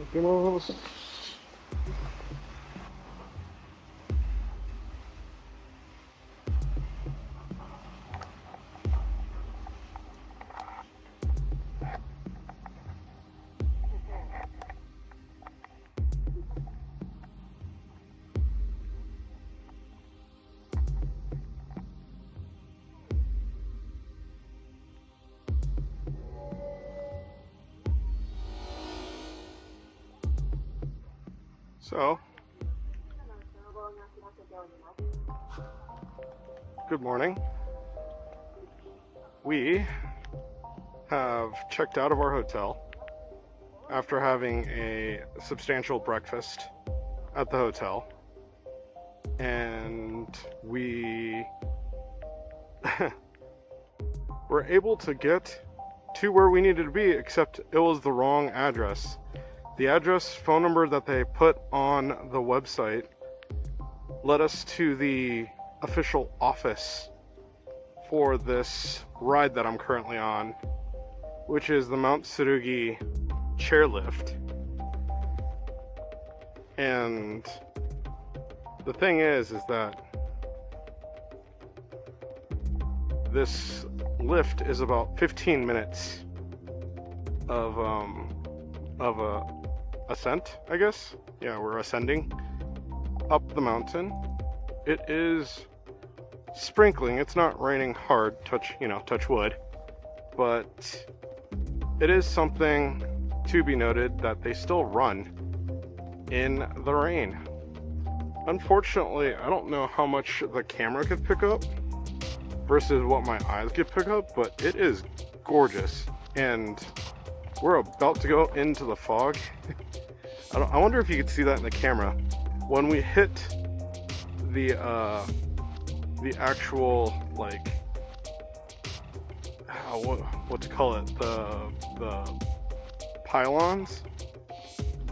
きます。So, good morning. We have checked out of our hotel after having a substantial breakfast at the hotel, and we were able to get to where we needed to be, except it was the wrong address. The address phone number that they put on the website led us to the official office for this ride that I'm currently on, which is the Mt Tsurugi Chair Lift. And the thing is that this lift is about 15 minutes of a ascent, I guess. Yeah, we're ascending up the mountain. It is sprinkling. It's not raining hard, touch wood, but it is something to be noted that they still run in the rain. Unfortunately, I don't know how much the camera could pick up versus what my eyes could pick up, but it is gorgeous, and we're about to go into the fog. I wonder if you could see that in the camera. When we hit the actual, like, what to call it, the pylons,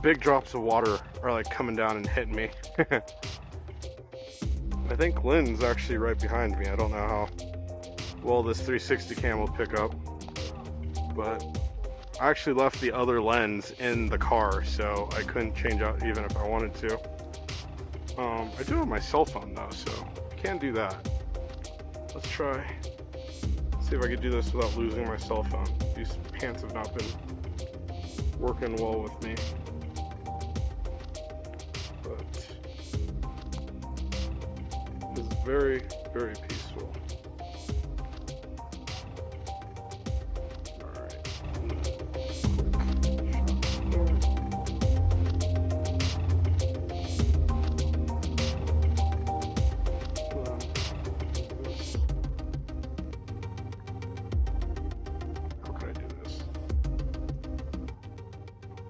big drops of water are like coming down and hitting me. I think Lynn's actually right behind me. I don't know how well this 360 cam will pick up, but I actually left the other lens in the car, so I couldn't change out even if I wanted to. I do have my cell phone though, so I can do that. Let's try. See if I could do this without losing my cell phone. These pants have not been working well with me. But it's very, very peaceful.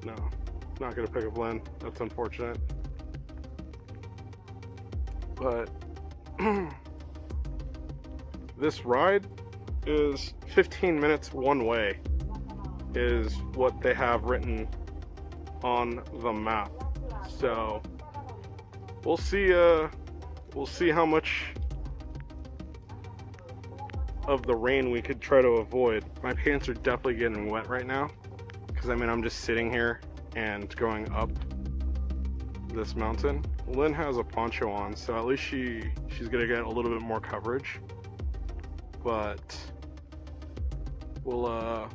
No, not gonna pick up Lynn. That's unfortunate. But this ride is 15 minutes one way, is what they have written on the map. So we'll see how much of the rain we could try to avoid. My pants are definitely getting wet right now, because I mean I'm just sitting here and going up this mountain. Lynn has a poncho on, so at least she's gonna get a little bit more coverage. But we'll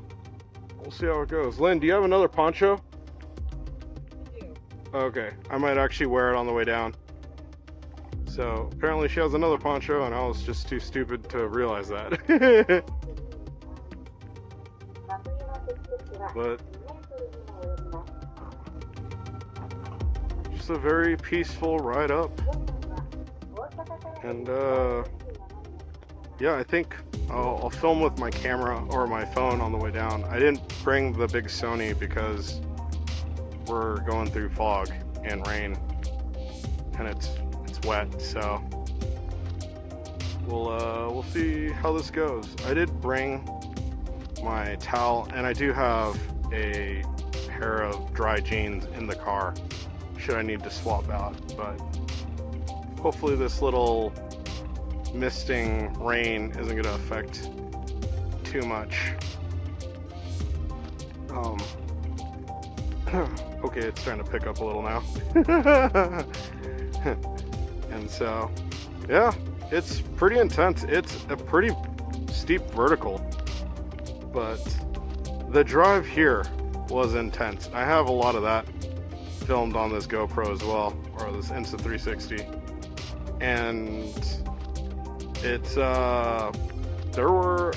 see how it goes. Lynn, do you have another poncho? I do. Okay, I might actually wear it on the way down. So apparently she has another poncho, and I was just too stupid to realize that. But just a very peaceful ride up, and yeah, I think I'll film with my camera or my phone on the way down. I didn't bring the big Sony because we're going through fog and rain, and it's wet, so we'll see how this goes. I did bring my towel, and I do have a pair of dry jeans in the car should I need to swap out, but hopefully this little misting rain isn't going to affect too much. Okay, it's starting to pick up a little now. And so, yeah, it's pretty intense. It's a pretty steep vertical, but the drive here was intense. I have a lot of that filmed on this GoPro as well, or this Insta360, and it's there were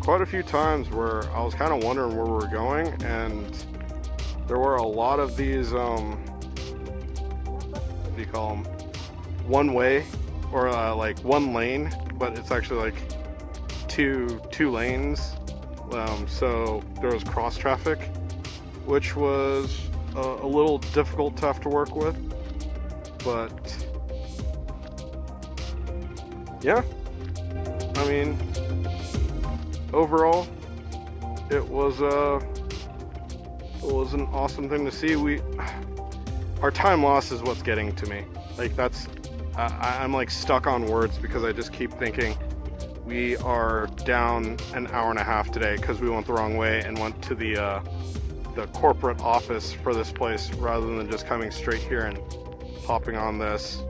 quite a few times where I was kind of wondering where we were going, and there were a lot of these what do you call them, one way, or like one lane, but it's actually like two lanes. So there was cross traffic, which was a little difficult to have to work with, but yeah, I mean, overall, it was an awesome thing to see. Our time loss is what's getting to me. Like, that's I'm like stuck on words because I just keep thinking we are down an hour and a half today because we went the wrong way and went to the corporate office for this place rather than just coming straight here and hopping on this.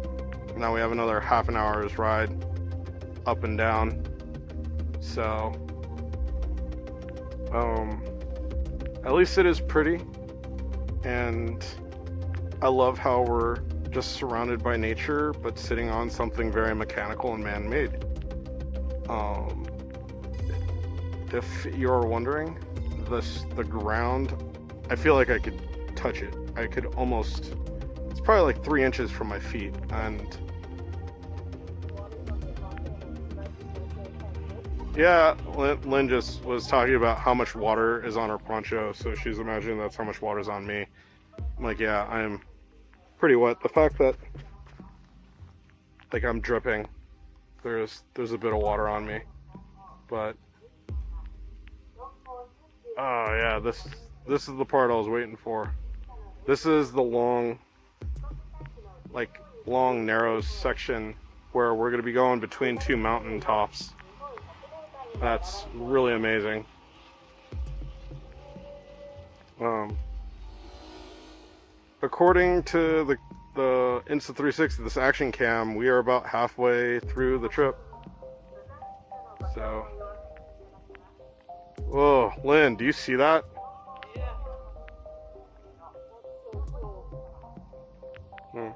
Now we have another half an hour's ride up and down. So at least it is pretty, and I love how we're just surrounded by nature but sitting on something very mechanical and man-made. If you're wondering, the ground, I feel like I could touch it. I could almost, it's probably like 3 inches from my feet, and yeah, Lynn just was talking about how much water is on her poncho, so she's imagining that's how much water's on me. I'm like, yeah, I'm pretty wet. The fact that like I'm dripping, there's a bit of water on me, but oh yeah, this is the part I was waiting for. This is the long narrow section where we're gonna be going between two mountain tops. That's really amazing. According to the Insta360, this action cam, we are about halfway through the trip. So, whoa, Lynn, do you see that? Hmm.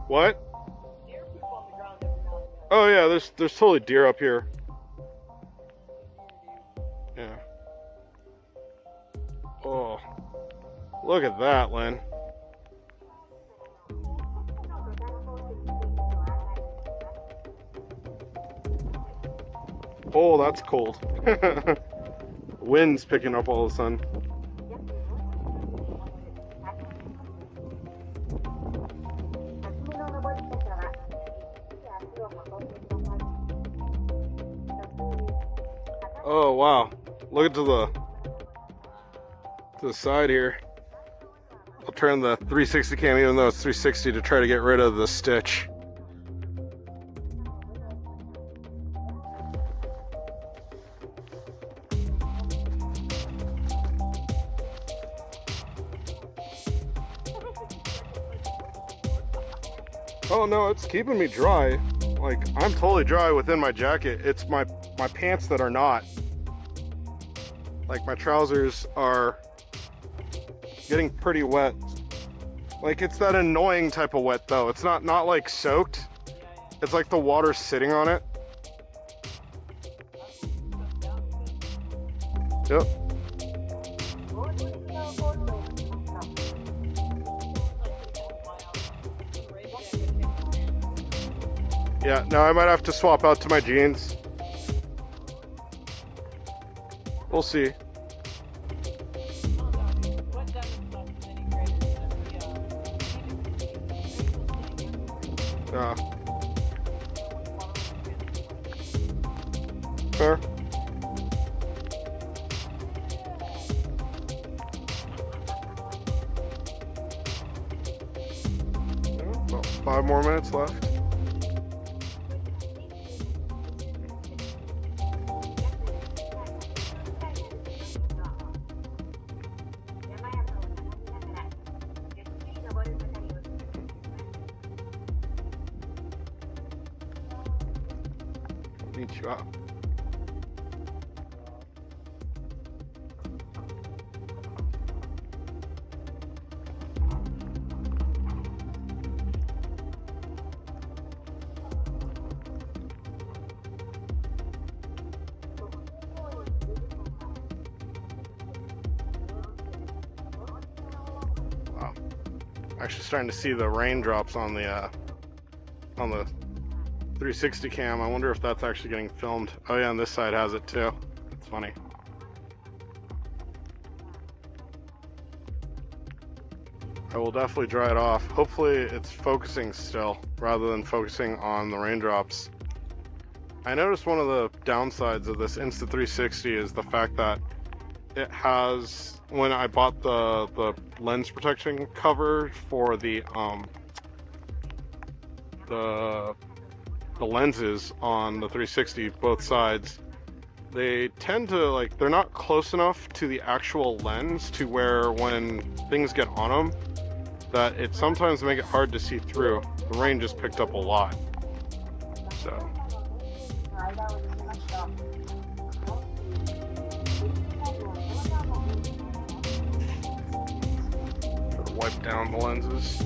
What? Oh yeah, there's totally deer up here. Yeah. Oh, look at that, Lynn. Oh, that's cold. Wind's picking up all of a sudden. Oh wow, look to the side here. I'll turn the 360 cam, even though it's 360, to try to get rid of the stitch. Oh no, it's keeping me dry. Like, I'm totally dry within my jacket. It's my pants that are not. Like, my trousers are getting pretty wet. Like, it's that annoying type of wet though. It's not like soaked. It's like the water's sitting on it. Yep. Yeah, now I might have to swap out to my jeans. We'll see. Fair. About 5 more minutes left. Konnichiwa. Wow, actually starting to see the raindrops on the 360 cam. I wonder if that's actually getting filmed. Oh yeah, and this side has it too. It's funny. I will definitely dry it off. Hopefully it's focusing still rather than focusing on the raindrops. I noticed one of the downsides of this Insta360 is the fact that it has, when I bought the lens protection cover for the lenses on the 360, both sides, they tend to, like, they're not close enough to the actual lens to where when things get on them, that it sometimes make it hard to see through. The rain just picked up a lot. So. Gotta wipe down the lenses.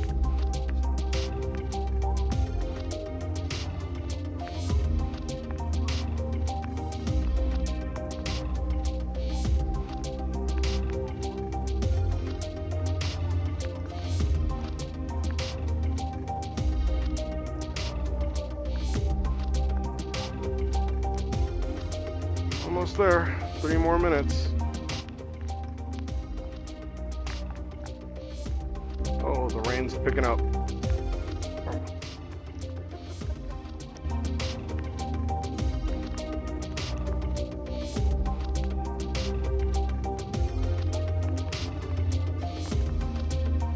Almost there. 3 more minutes. Oh, the rain's picking up.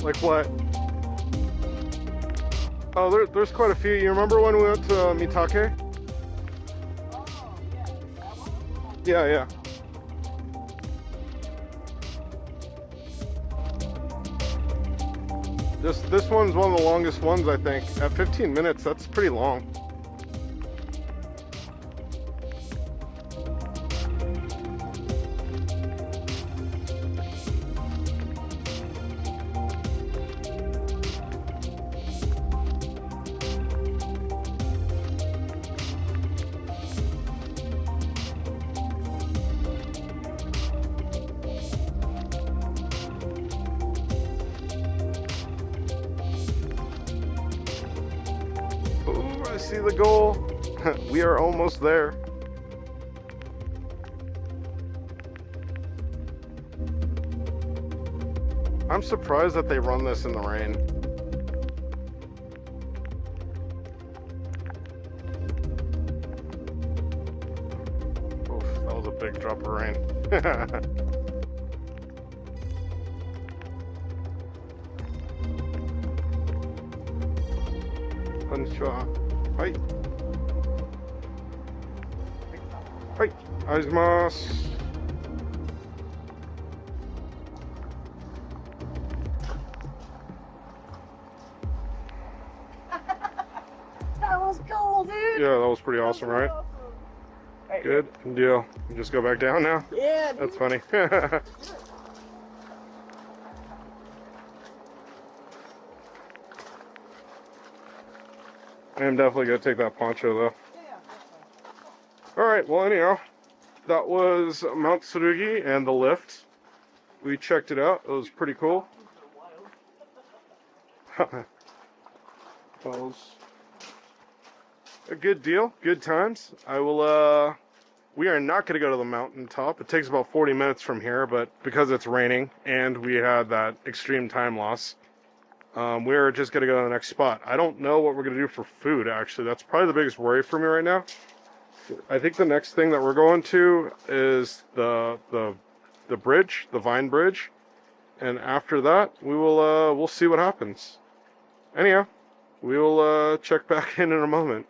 Like what? Oh, there's quite a few. You remember when we went to Mitake? Yeah. This one's one of the longest ones, I think. At 15 minutes, that's pretty long. I see the goal. We are almost there. I'm surprised that they run this in the rain. Oof, that was a big drop of rain. Konnichiwa. Hi. Hi. Arimasu. That was cool, dude. Yeah, that was pretty awesome, right? Awesome. Good deal. You just go back down now? Yeah, dude. That's funny. I am definitely going to take that poncho though. Alright, well anyhow, that was Mt Tsurugi and the lift. We checked it out. It was pretty cool. That was a good deal. Good times. We are not going to go to the mountaintop. It takes about 40 minutes from here, but because it's raining and we had that extreme time loss, we're just going to go to the next spot. I don't know what we're going to do for food, actually. That's probably the biggest worry for me right now. I think the next thing that we're going to is the bridge, the Vine Bridge. And after that, we'll see what happens. Anyhow, we'll check back in a moment.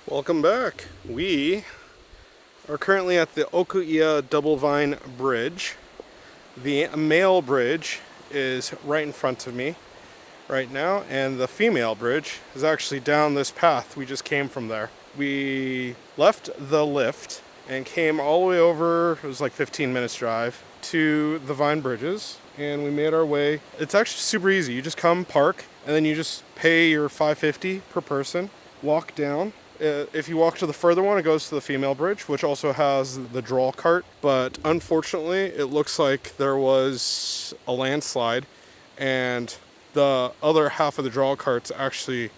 Welcome back. We are currently at the Oku-Iya Double Vine Bridge. The male bridge is right in front of me right now, and the female bridge is actually down this path. We just came from there. We left the lift and came all the way over, it was like 15 minutes drive, to the Vine Bridges, and we made our way. It's actually super easy. You just come, park, and then you just pay your $5.50 per person, walk down. If you walk to the further one, it goes to the female bridge, which also has the draw cart, but unfortunately it looks like there was a landslide and the other half of the draw cart's actually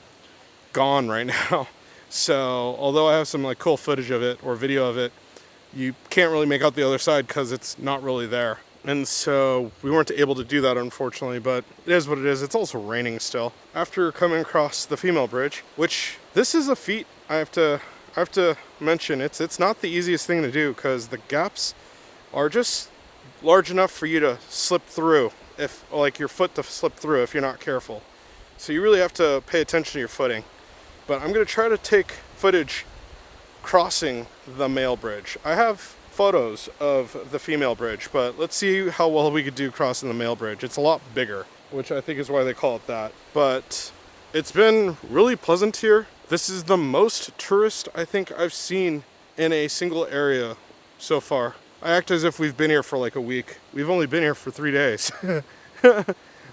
gone right now. So although I have some like cool footage of it or video of it, you can't really make out the other side because it's not really there. And so we weren't able to do that, unfortunately, but it is what it is. It's also raining still. After coming across the female bridge, which this is a feat I have to mention. It's not the easiest thing to do because the gaps are just large enough for you to slip through, if like your foot to slip through if you're not careful. So you really have to pay attention to your footing. But I'm going to try to take footage crossing the male bridge. I have photos of the female bridge, but let's see how well we could do crossing the male bridge. It's a lot bigger, which I think is why they call it that. But it's been really pleasant here. This is the most tourist I think I've seen in a single area so far. I act as if we've been here for like a week. We've only been here for 3 days.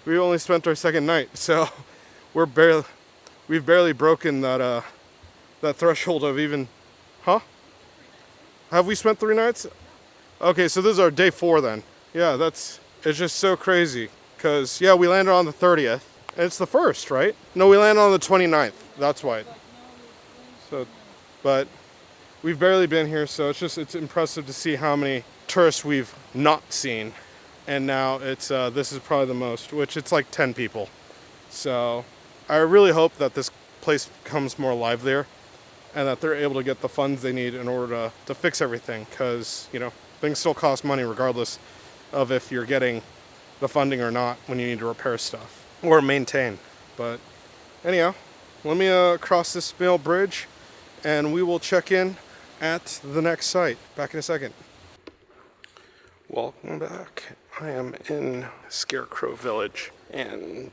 We only spent our second night, so we've barely broken that threshold of even, Have we spent 3 nights? Okay, so this is our day 4 then. Yeah, it's just so crazy. Cause yeah, we landed on the 30th. And it's the 1st, right? No, we landed on the 29th. That's why. So, but we've barely been here, so it's impressive to see how many tourists we've not seen. And now it's this is probably the most, which it's like 10 people. So I really hope that this place becomes more livelier and that they're able to get the funds they need in order to fix everything, because, you know, things still cost money regardless of if you're getting the funding or not when you need to repair stuff or maintain. But anyhow, let me cross this male bridge and we will check in at the next site. Back in a second. Welcome back. I am in Scarecrow Village, and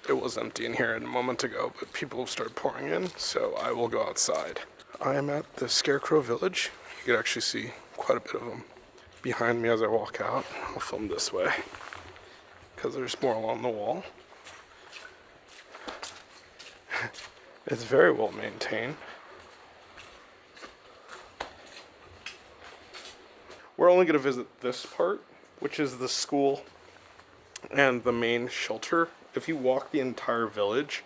it was empty in here a moment ago, but people have started pouring in, so I will go outside. I am at the Scarecrow Village. You can actually see quite a bit of them behind me as I walk out. I'll film this way because there's more along the wall. It's very well maintained. We're only going to visit this part, which is the school and the main shelter. If you walk the entire village,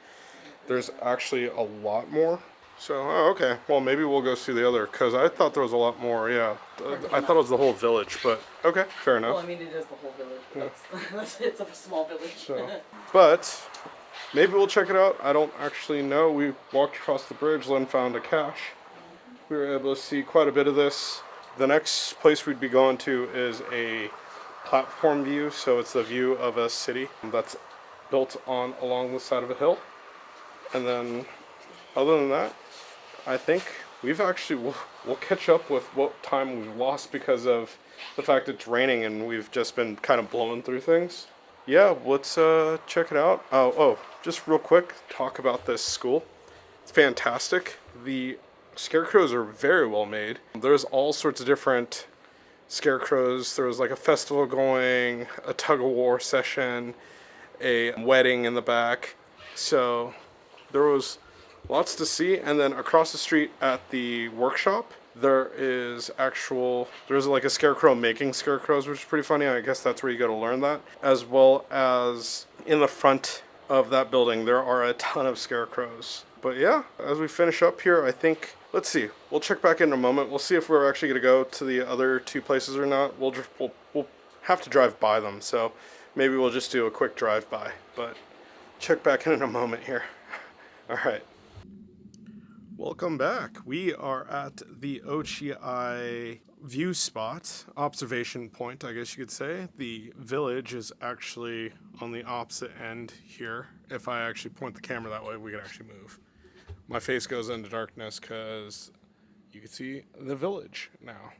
there's actually a lot more. So, oh, okay. Well, maybe we'll go see the other, because I thought there was a lot more, yeah. I thought it was the whole village, but okay, fair enough. Well, I mean, it is the whole village, but it's a small village. So, but maybe we'll check it out. I don't actually know. We walked across the bridge, then found a cache. We were able to see quite a bit of this. The next place we'd be going to is a platform view, so it's the view of a city that's built along the side of a hill. And then, other than that, I think we've actually, we'll catch up with what time we've lost because of the fact it's raining and we've just been kind of blowing through things. Yeah, let's check it out. Oh, just real quick, talk about this school. It's fantastic. The scarecrows are very well made. There's all sorts of different scarecrows. There was like a festival going, a tug-of-war session, a wedding in the back. So there was lots to see. And then across the street at the workshop, there's like a scarecrow making scarecrows, which is pretty funny. I guess that's where you go to learn that. As well as in the front of that building, there are a ton of scarecrows. But yeah, as we finish up here, I think, let's see, we'll check back in a moment. We'll see if we're actually going to go to the other 2 places or not. We'll have to drive by them, so maybe we'll just do a quick drive by. But check back in a moment here. All right. Welcome back. We are at the Oku-Iya view spot, observation point, I guess you could say. The village is actually on the opposite end here. If I actually point the camera that way, we can actually move. My face goes into darkness because you can see the village now.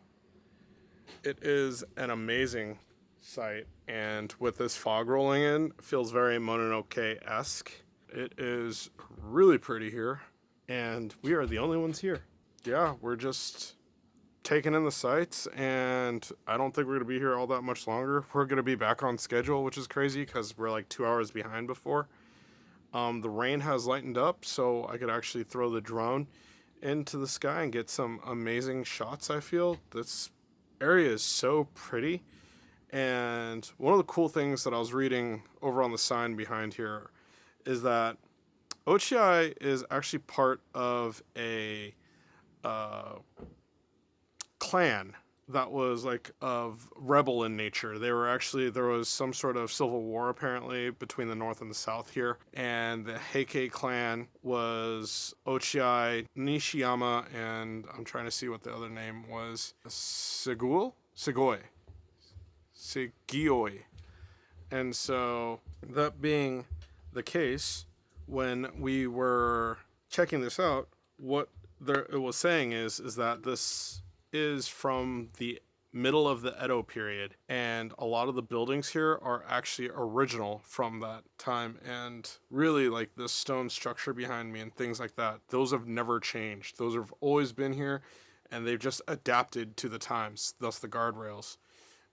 It is an amazing sight, and with this fog rolling in, it feels very Mononoke-esque. It is really pretty here. And we are the only ones here. Yeah, we're just taking in the sights, and I don't think we're going to be here all that much longer. We're going to be back on schedule, which is crazy because we're like 2 hours behind before. The rain has lightened up, so I could actually throw the drone into the sky and get some amazing shots, I feel. This area is so pretty. And one of the cool things that I was reading over on the sign behind here is that Oku-Iya is actually part of a clan that was like of rebel in nature. They were actually, there was some sort of civil war apparently between the north and the south here, and the Heike clan was Oku-Iya, Nishiyama, and I'm trying to see what the other name was. Segioi. And so that being the case, when we were checking this out, what it was saying is that this is from the middle of the Edo period, and a lot of the buildings here are actually original from that time, and really like this stone structure behind me and things like that, those have never changed. Those have always been here, and they've just adapted to the times, thus the guardrails.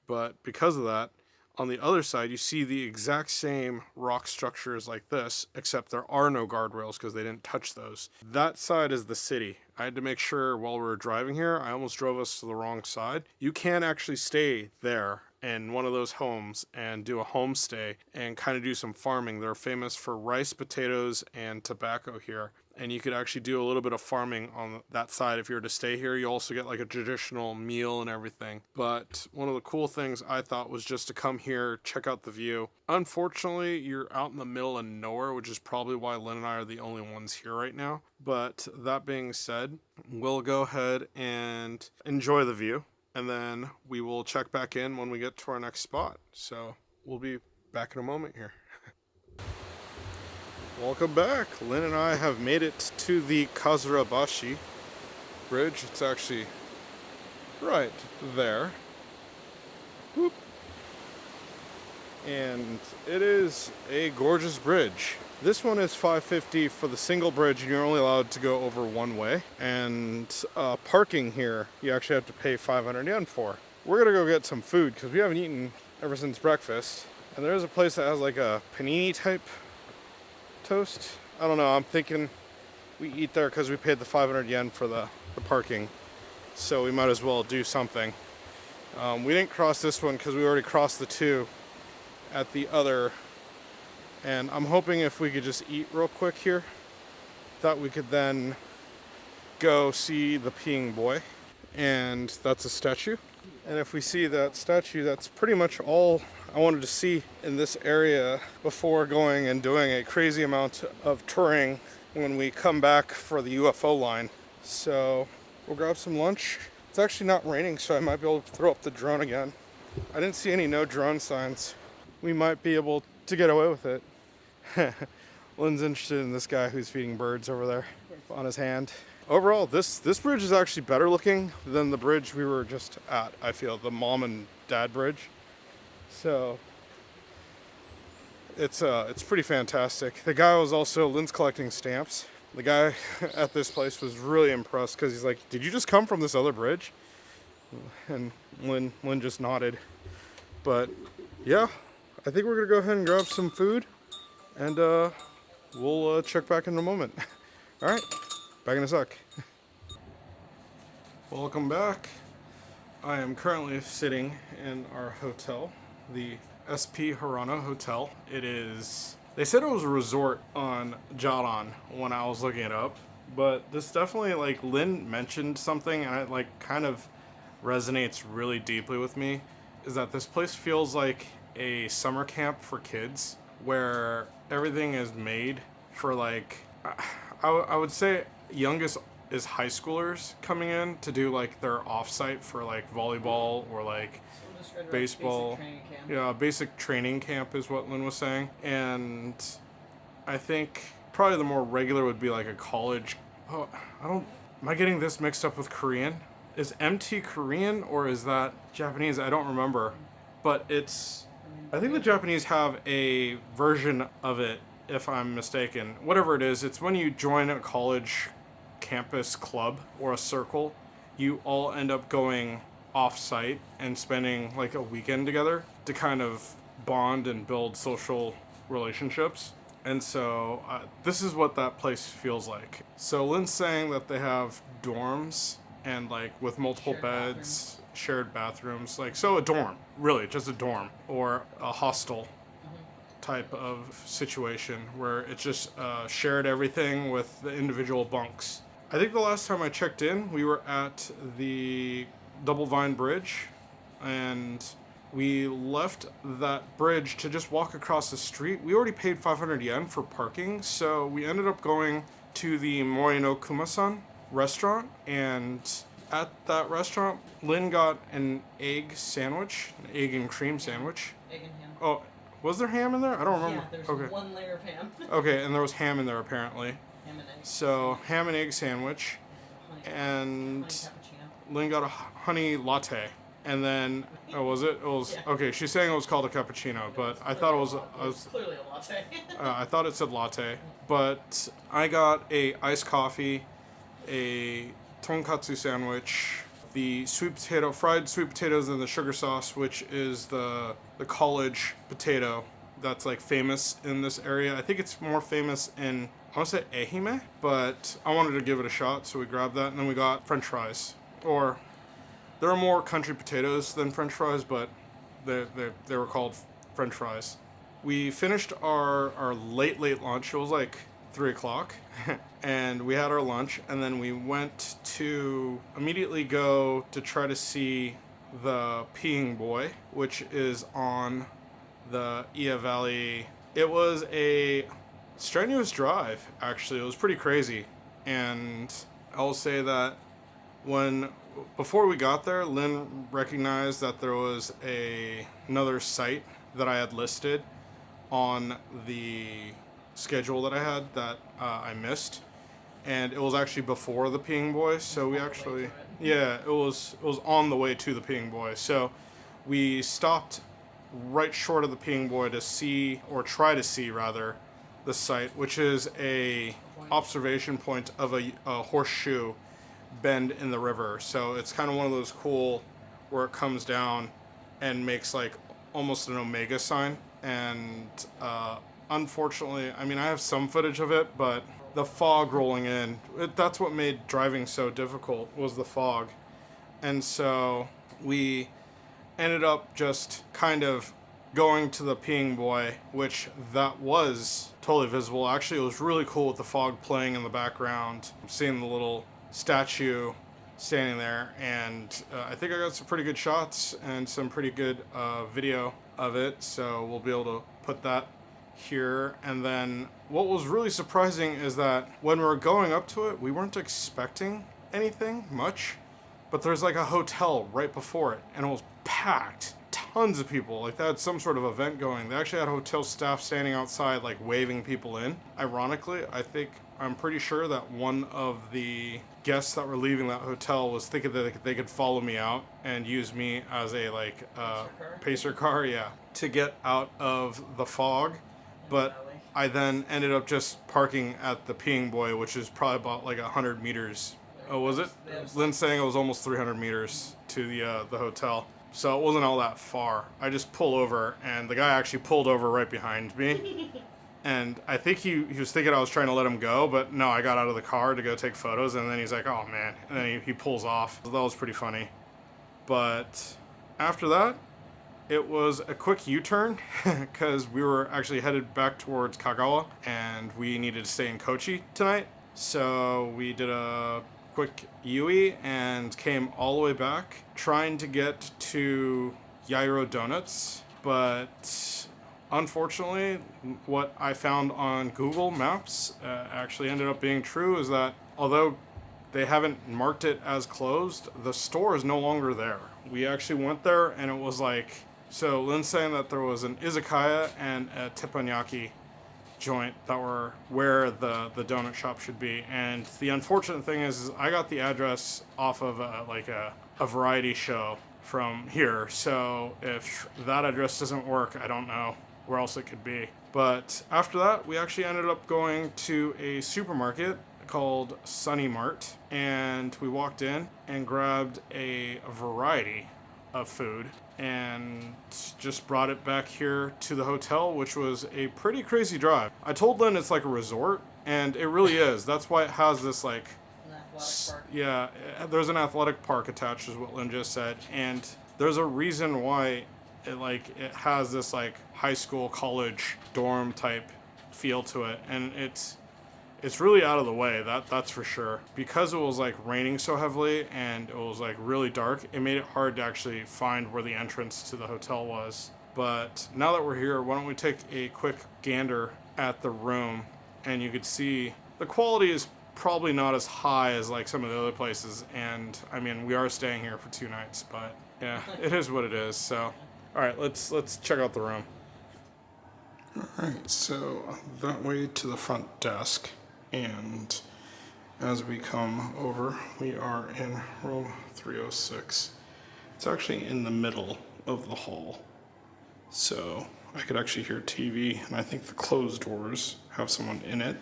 But because of that, on the other side, you see the exact same rock structures like this, except there are no guardrails because they didn't touch those. That side is the city. I had to make sure while we were driving here, I almost drove us to the wrong side. You can actually stay there in one of those homes and do a homestay and kind of do some farming. They're famous for rice, potatoes, and tobacco here. And you could actually do a little bit of farming on that side if you were to stay here. You also get like a traditional meal and everything. But one of the cool things I thought was just to come here, check out the view. Unfortunately, you're out in the middle of nowhere, which is probably why Lynn and I are the only ones here right now. But that being said, we'll go ahead and enjoy the view, and then we will check back in when we get to our next spot. So we'll be back in a moment here. Welcome back. Lynn and I have made it to the Kazurabashi bridge. It's actually right there. Whoop. And it is a gorgeous bridge. This one is $5.50 for the single bridge, and you're only allowed to go over one way. And parking here, you actually have to pay 500 yen for. We're gonna go get some food because we haven't eaten ever since breakfast. And there is a place that has like a panini type toast. I don't know, I'm thinking we eat there because we paid the 500 yen for the parking, so we might as well do something. We didn't cross this one because we already crossed the two at the other, and I'm hoping if we could just eat real quick here, that we could then go see the peeing boy, and that's a statue. And if we see that statue, that's pretty much all I wanted to see in this area before going and doing a crazy amount of touring when we come back for the UFO line. So we'll grab some lunch. It's actually not raining, so I might be able to throw up the drone again. I didn't see any no drone signs. We might be able to get away with it. Lynn's interested in this guy who's feeding birds over there on his hand. Overall, this bridge is actually better looking than the bridge we were just at, I feel, the mom and dad bridge. So it's pretty fantastic. The guy was also, Lynn's collecting stamps. The guy at this place was really impressed because he's like, "Did you just come from this other bridge?" And Lynn just nodded. But yeah, I think we're gonna go ahead and grab some food, and we'll check back in a moment. All right, back in a sec. Welcome back. I am currently sitting in our hotel, the SP Hirano Hotel. It is, they said it was a resort on Jaran when I was looking it up, but this definitely, like, Lynn mentioned something, and it like kind of resonates really deeply with me, is that this place feels like a summer camp for kids where everything is made for, like, I would say youngest is high schoolers coming in to do like their off-site for like volleyball or like baseball. Basic training camp is what Lynn was saying. And I think probably the more regular would be like a college. Oh, am I getting this mixed up with Korean? Is MT Korean or is that Japanese? I don't remember. But I think the Japanese have a version of it, if I'm mistaken. Whatever it is, it's when you join a college campus club or a circle, you all end up going off-site and spending like a weekend together to kind of bond and build social relationships. And so this is what that place feels like. So Lynn's saying that they have dorms and like with multiple beds, shared bathrooms, like so a dorm, really just a dorm or a hostel type of situation where it's just shared everything with the individual bunks. I think the last time I checked in, we were at the Double Vine Bridge, and we left that bridge to just walk across the street. We already paid 500 yen for parking, so we ended up going to the Moi no Kuma-san restaurant, and at that restaurant, Lynn got an egg sandwich, an egg and cream sandwich. Egg and ham. Oh, was there ham in there? I don't remember. Yeah, there's one layer of ham. Okay, and there was ham in there apparently. Ham and egg. So, ham and egg sandwich, and Lynn got a honey latte. And then, was it? It was, yeah. Okay, she's saying it was called a cappuccino, but I thought it was clearly a latte. I thought it said latte, but I got a iced coffee, a tonkatsu sandwich, the fried sweet potatoes and the sugar sauce, which is the college potato that's like famous in this area. I think it's more famous in, I want to say Ehime, but I wanted to give it a shot, so we grabbed that, and then we got french fries. Or, there are more country potatoes than french fries, but they were called french fries. We finished our late lunch. It was like 3 o'clock, and we had our lunch, and then we went to immediately go to try to see the Peeing Boy, which is on the Iya Valley. It was a strenuous drive, actually. It was pretty crazy, and I'll say that before we got there, Lynn recognized that there was another site that I had listed on the schedule that I had that I missed, and it was actually before the Peeing Boy. So we actually, it was on the way to the Peeing Boy. So we stopped right short of the Peeing Boy to see, or try to see rather, the site, which is a observation point of a horseshoe bend in the river. So it's kind of one of those cool where it comes down and makes like almost an omega sign. And unfortunately, I mean, I have some footage of it, but the fog rolling in, that's what made driving so difficult, was the fog. And so we ended up just kind of going to the Peeing Boy, which that was totally visible. Actually, it was really cool with the fog playing in the background, seeing the little statue standing there, and I think I got some pretty good shots and some pretty good video of it, so we'll be able to put that here. And then what was really surprising is that when we were going up to it, we weren't expecting anything much, but there's like a hotel right before it, and it was packed. Tons of people. Like, they had some sort of event going. They actually had hotel staff standing outside, like, waving people in. Ironically, I'm pretty sure that one of the guests that were leaving that hotel was thinking that they could follow me out and use me as a, like, pacer car, to get out of the fog. But I then ended up just parking at the Peeing Boy, which is probably about, like, 100 meters. Oh, was it? Lynn's saying it was almost 300 meters to the hotel. So it wasn't all that far. I just pull over, and the guy actually pulled over right behind me. And I think he was thinking I was trying to let him go, but no, I got out of the car to go take photos, and then he's like, oh man, and then he pulls off. So that was pretty funny. But after that, it was a quick U-turn, because we were actually headed back towards Kagawa, and we needed to stay in Kochi tonight. So we did a quick Yui and came all the way back, trying to get to Yairo Donuts, but unfortunately, what I found on Google Maps actually ended up being true, is that although they haven't marked it as closed, the store is no longer there. We actually went there and it was like, so Lynn's saying that there was an izakaya and a teppanyaki joint that were where the donut shop should be. And the unfortunate thing is I got the address off of a variety show from here. So if that address doesn't work, I don't know where else it could be. But after that, we actually ended up going to a supermarket called Sunny Mart, and we walked in and grabbed a variety of food and just brought it back here to the hotel, which was a pretty crazy drive. I told Lynn it's like a resort, and it really is. That's why it has this like, An athletic park. yeah, there's an athletic park attached, is what Lynn just said, and there's a reason why it has this like high school, college dorm type feel to it, and it's really out of the way, that's for sure. Because it was like raining so heavily and it was like really dark, it made it hard to actually find where the entrance to the hotel was. But now that we're here, why don't we take a quick gander at the room, and you could see the quality is probably not as high as like some of the other places, and I mean, we are staying here for 2 nights, but yeah, it is what it is. So all right, let's check out the room. All right, so that way to the front desk. And as we come over, we are in room 306. It's actually in the middle of the hall. So I could actually hear TV, and I think the closed doors have someone in it.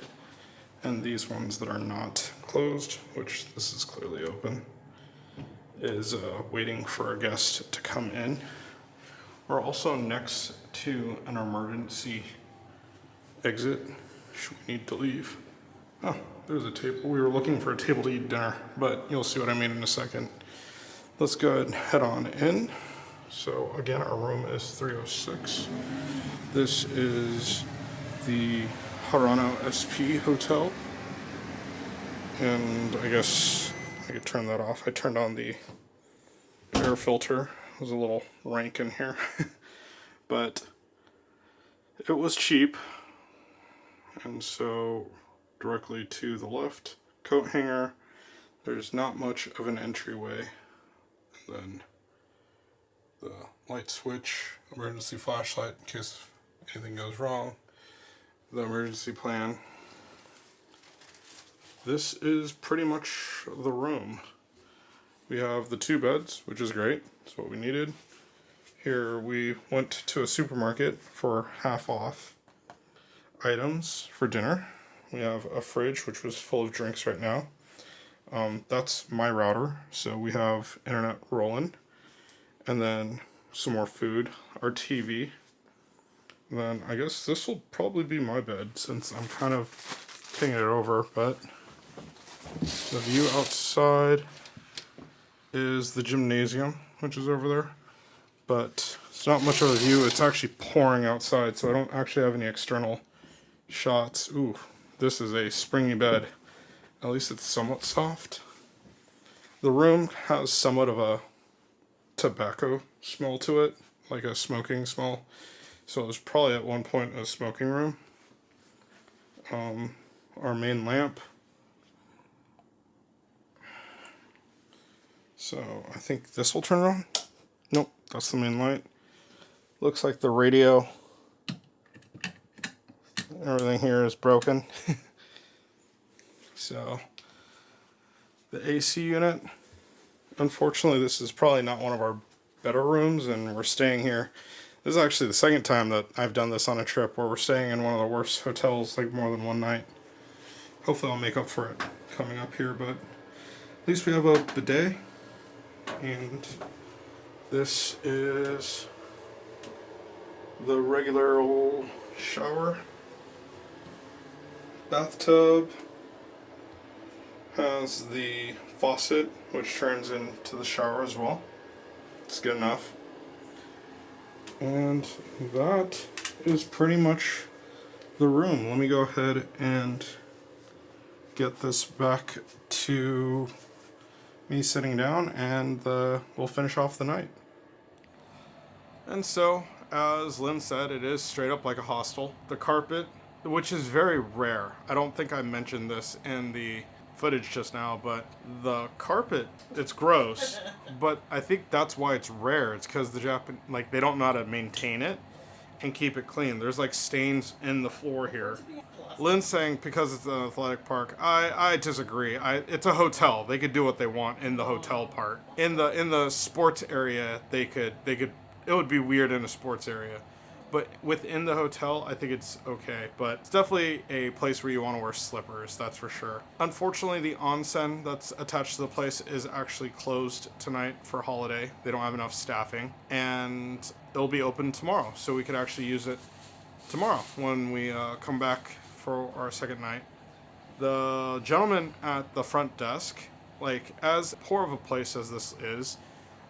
And these ones that are not closed, which this is clearly open, is waiting for a guest to come in. We're also next to an emergency exit should we need to leave. Oh, there's a table. We were looking for a table to eat dinner, but you'll see what I mean in a second. Let's go ahead and head on in. So again, our room is 306. This is the Harano SP Hotel. And I guess I could turn that off. I turned on the air filter. It was a little rank in here. But it was cheap. And so directly to the left, coat hanger. There's not much of an entryway. And then the light switch, emergency flashlight in case anything goes wrong, the emergency plan. This is pretty much the room. We have the 2 beds, which is great. That's what we needed. Here we went to a supermarket for half off items for dinner. We have a fridge, which was full of drinks right now. That's my router, so we have internet rolling. And then some more food, our TV. And then I guess this will probably be my bed since I'm kind of pinging it over, but the view outside is the gymnasium, which is over there. But it's not much of a view. It's actually pouring outside, so I don't actually have any external shots. Ooh. This is a springy bed. At least it's somewhat soft. The room has somewhat of a tobacco smell to it, like a smoking smell. So it was probably at one point a smoking room. Our main lamp. So I think this will turn on. Nope, that's the main light. Looks like the radio. Everything here is broken. So the AC unit, unfortunately this is probably not one of our better rooms, and we're staying here. This is actually the second time that I've done this on a trip where we're staying in one of the worst hotels like more than one night. Hopefully I'll make up for it coming up here, but at least we have a bidet, and this is the regular old shower. Bathtub has the faucet, which turns into the shower as well. It's good enough. And that is pretty much the room. Let me go ahead and get this back to me sitting down, and we'll finish off the night. And so, as Lynn said, it is straight up like a hostel. The carpet, which is very rare. I don't think I mentioned this in the footage just now, but the carpet, it's gross, but I think that's why it's rare. It's because the Japan, like, they don't know how to maintain it and keep it clean. There's like stains in the floor here. Lynn's saying because it's an athletic park. I disagree. It's a hotel. They could do what they want in the hotel part. In the sports area, they could. It would be weird in a sports area, but within the hotel, I think it's okay. But it's definitely a place where you want to wear slippers. That's for sure. Unfortunately, the onsen that's attached to the place is actually closed tonight for holiday. They don't have enough staffing, and it'll be open tomorrow, so we could actually use it tomorrow when we come back for our second night. The gentleman at the front desk, like, as poor of a place as this is,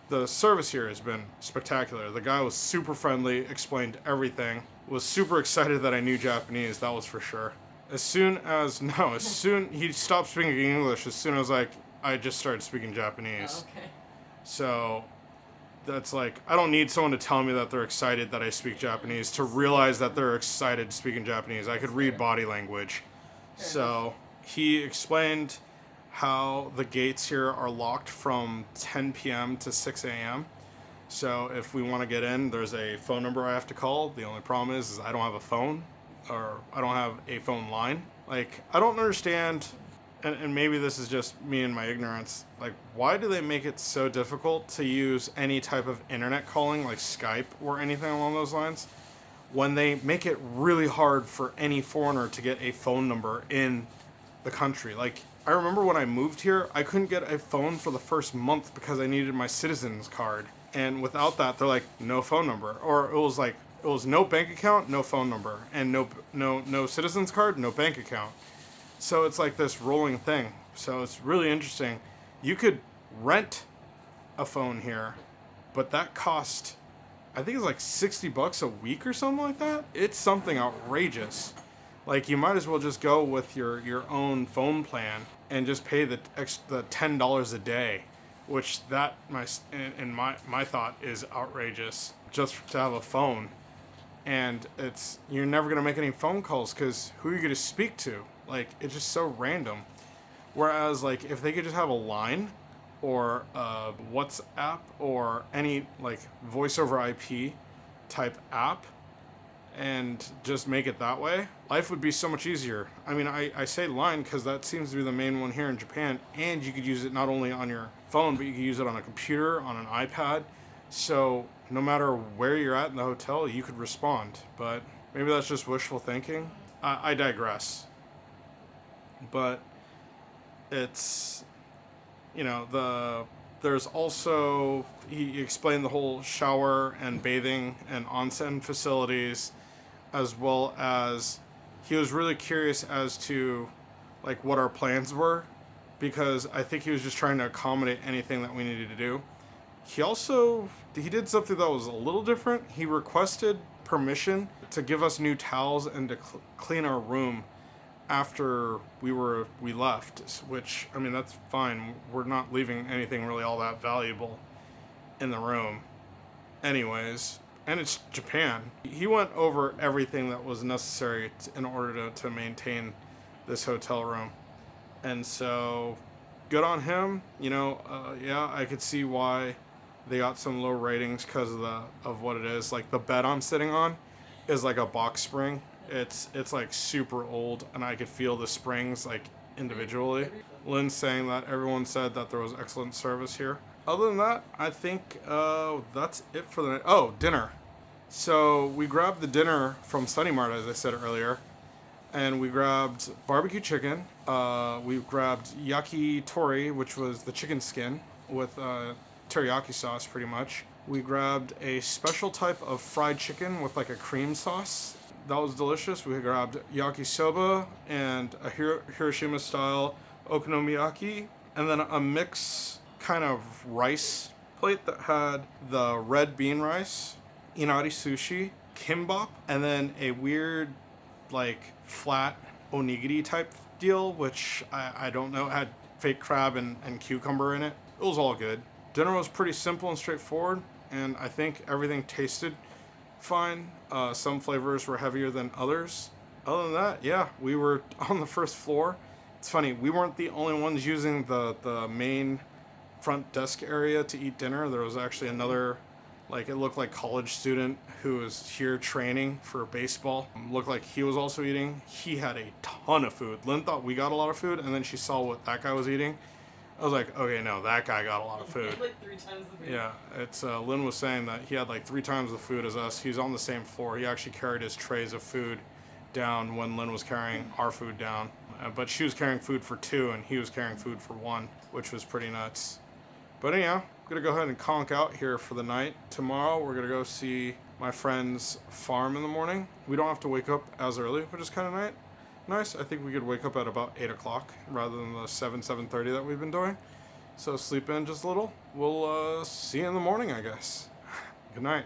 the service here has been spectacular. The guy was super friendly, explained everything, was super excited that I knew Japanese, that was for sure. As soon he stopped speaking English as soon as I just started speaking Japanese. Oh, okay. So that's like, I don't need someone to tell me that they're excited that I speak Japanese to realize that they're excited speaking Japanese. I could read body language. So he explained how the gates here are locked from 10 p.m. to 6 a.m. So if we want to get in, there's a phone number I have to call. The only problem is I don't have a phone, or I don't have a phone line. Like, I don't understand, and maybe this is just me and my ignorance, like, why do they make it so difficult to use any type of internet calling, like Skype or anything along those lines, when they make it really hard for any foreigner to get a phone number in the country? Like, I remember when I moved here, I couldn't get a phone for the first month because I needed my citizen's card. And without that, they're like, no phone number. Or it was no bank account, no phone number. And no citizen's card, no bank account. So it's like this rolling thing. So it's really interesting. You could rent a phone here, but that cost, I think it's like $60 a week or something like that. It's something outrageous. Like, you might as well just go with your own phone plan and just pay the $10 a day, which that in my thought is outrageous, just to have a phone. And you're never gonna make any phone calls because who are you gonna speak to? Like, it's just so random. Whereas, like, if they could just have a line or a WhatsApp or any, like, voice over IP type app and just make it that way, life would be so much easier. I mean, I say line because that seems to be the main one here in Japan, and you could use it not only on your phone, but you could use it on a computer, on an iPad. So no matter where you're at in the hotel, you could respond. But maybe that's just wishful thinking. I digress. But it's, there's also, he explained the whole shower and bathing and onsen facilities, as well as he was really curious as to, like, what our plans were, because I think he was just trying to accommodate anything that we needed to do. He did something that was a little different. He requested permission to give us new towels and to clean our room after we left, which, I mean, that's fine. We're not leaving anything really all that valuable in the room anyways, and it's Japan. He went over everything that was necessary in order to maintain this hotel room, and so good on him. Yeah, I could see why they got some low ratings because of what it is. Like, the bed I'm sitting on is like a box spring. It's like super old, and I could feel the springs, like, individually. Lynn's saying that everyone said that there was excellent service here. Other than that, I think that's it for the night. Oh, dinner. So we grabbed the dinner from Sunny Mart, as I said earlier, and we grabbed barbecue chicken. We grabbed yakitori, which was the chicken skin with teriyaki sauce, pretty much. We grabbed a special type of fried chicken with, like, a cream sauce. That was delicious. We grabbed yakisoba and a Hiroshima-style okonomiyaki, and then a mix kind of rice plate that had the red bean rice, inari sushi, kimbap, and then a weird, like, flat onigiri type deal, which I don't know, had fake crab and cucumber in it. It was all good. Dinner was pretty simple and straightforward, and I think everything tasted fine. Some flavors were heavier than others. Other than that, yeah, we were on the first floor. It's funny, we weren't the only ones using the main front desk area to eat dinner. There was actually another, like, it looked like college student who was here training for baseball. Looked like he was also eating. He had a ton of food. Lynn thought we got a lot of food, and then she saw what that guy was eating. I was like, okay, no, that guy got a lot of food. Like 3 times the food. Yeah, it's Lynn was saying that he had like 3 times the food as us. He's on the same floor. He actually carried his trays of food down when Lynn was carrying our food down. But she was carrying food for 2, and he was carrying food for 1, which was pretty nuts. But anyhow, I'm gonna go ahead and conk out here for the night. Tomorrow we're gonna go see my friend's farm in the morning. We don't have to wake up as early, which is kind of nice. I think we could wake up at about 8 o'clock rather than the 7:30 that we've been doing. So sleep in just a little. We'll see you in the morning, I guess. Good night.